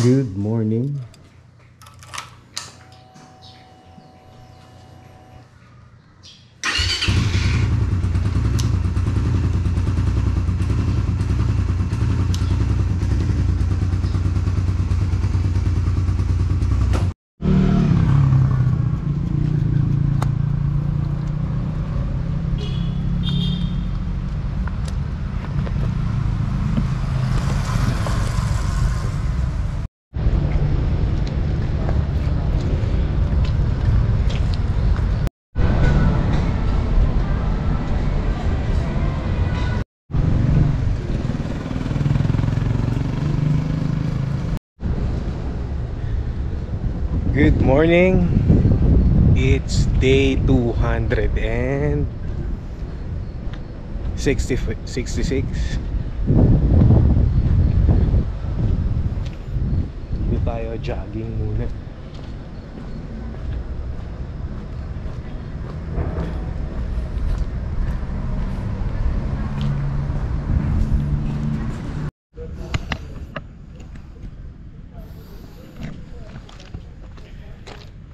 Good morning. Good morning. It's day 266. Dito tayo jogging muna.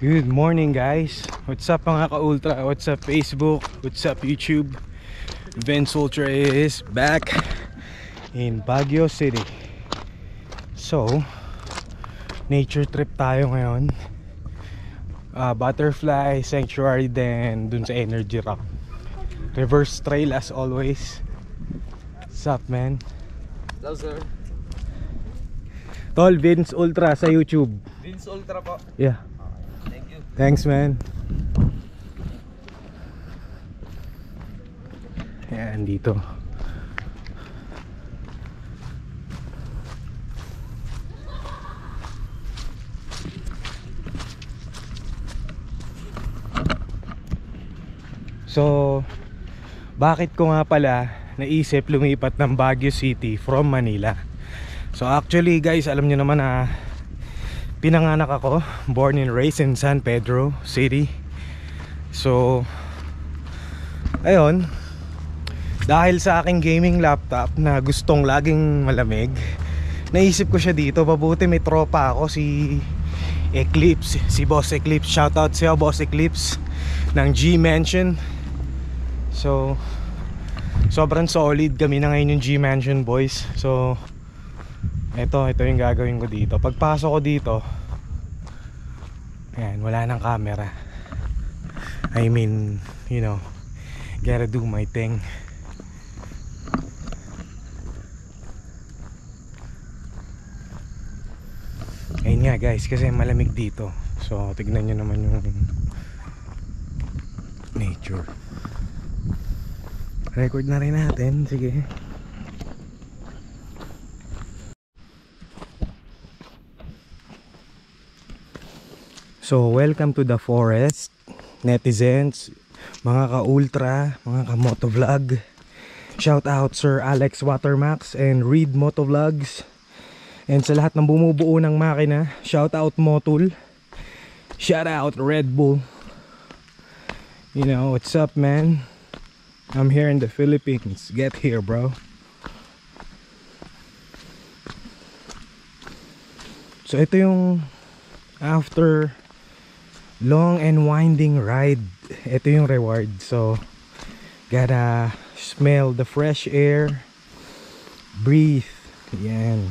Good morning guys. What's up mga ka-ultra? What's up Facebook? What's up YouTube? Vince Ultra is back in Baguio City. So, nature trip tayo ngayon. Butterfly Sanctuary, then dun sa Energy Rock. Reverse trail as always. What's up man? Hello sir. Tol, Vince Ultra sa YouTube. Vince Ultra po. Yeah. Thank you. Thanks man. Yan dito. So, bakit ko nga pala naisip lumipat ng Baguio City from Manila? So actually guys, alam nyo naman na pinanganak ako, born and raised in San Pedro City. So ayun, dahil sa aking gaming laptop na gustong laging malamig, naisip ko siya dito. Mabuti may tropa ako, si Eclipse, si Boss Eclipse. Shoutout sa'yo Boss Eclipse ng G-Mansion. So sobrang solid kami na ngayon yung G-Mansion boys. So ito yung gagawin ko dito. Pagpasok ko dito, ayan, wala nang camera. I mean, you know, gotta do my thing. Ayun nga guys, kasi malamig dito. So tignan nyo naman yung nature. Record na rin natin, sige. So welcome to the forest, netizens, mga ka-ultra, mga ka-motovlog. Shout out Sir Alex Watermax and Reed Motovlogs. And sa lahat ng bumubuo ng makina, shout out Motul. Shout out Red Bull. You know, what's up man? I'm here in the Philippines. Get here bro. So ito yung after long and winding ride, ito yung reward. So gotta smell the fresh air, breathe. Yan.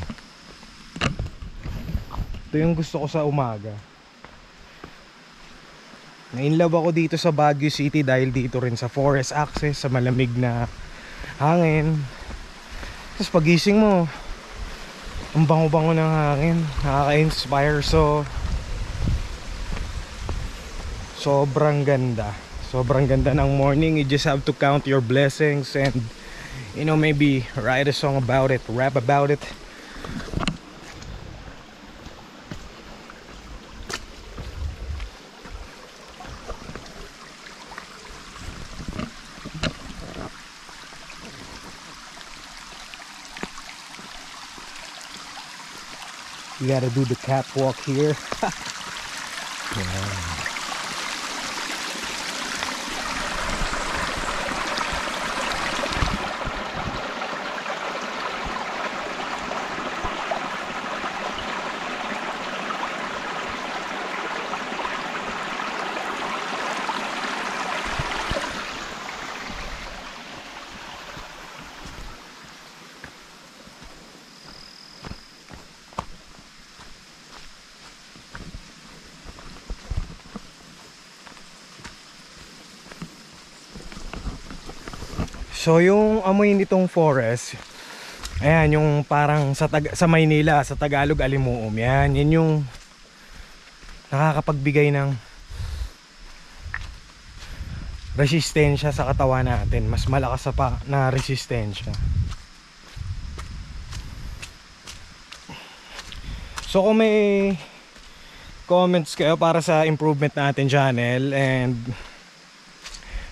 Ito yung gusto ko sa umaga. Na-inlove ako dito sa Baguio City dahil dito rin sa forest access, sa malamig na hangin. Tapos pagising mo, ang bango-bango ng hangin, nakaka-inspire. So sobrang ganda. Sobrang ganda ng morning. You just have to count your blessings and, you know, maybe write a song about it, rap about it. You gotta do the catwalk here. Yeah. So yung amoy nitong forest, ayan, yung parang sa Maynila, sa Tagalog alimuum. Yan yung nakakapagbigay ng resistensya sa katawan natin. Mas malakas na resistensya. So kung may comments kayo para sa improvement natin channel, and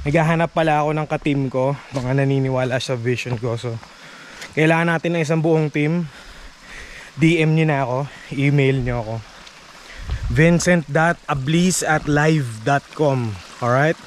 naghahanap pala ako ng ka-team ko, mga naniniwala sa vision ko, so kailangan natin ng isang buong team, DM nyo na ako, email nyo ako, vincent.ablis@live.com. Alright?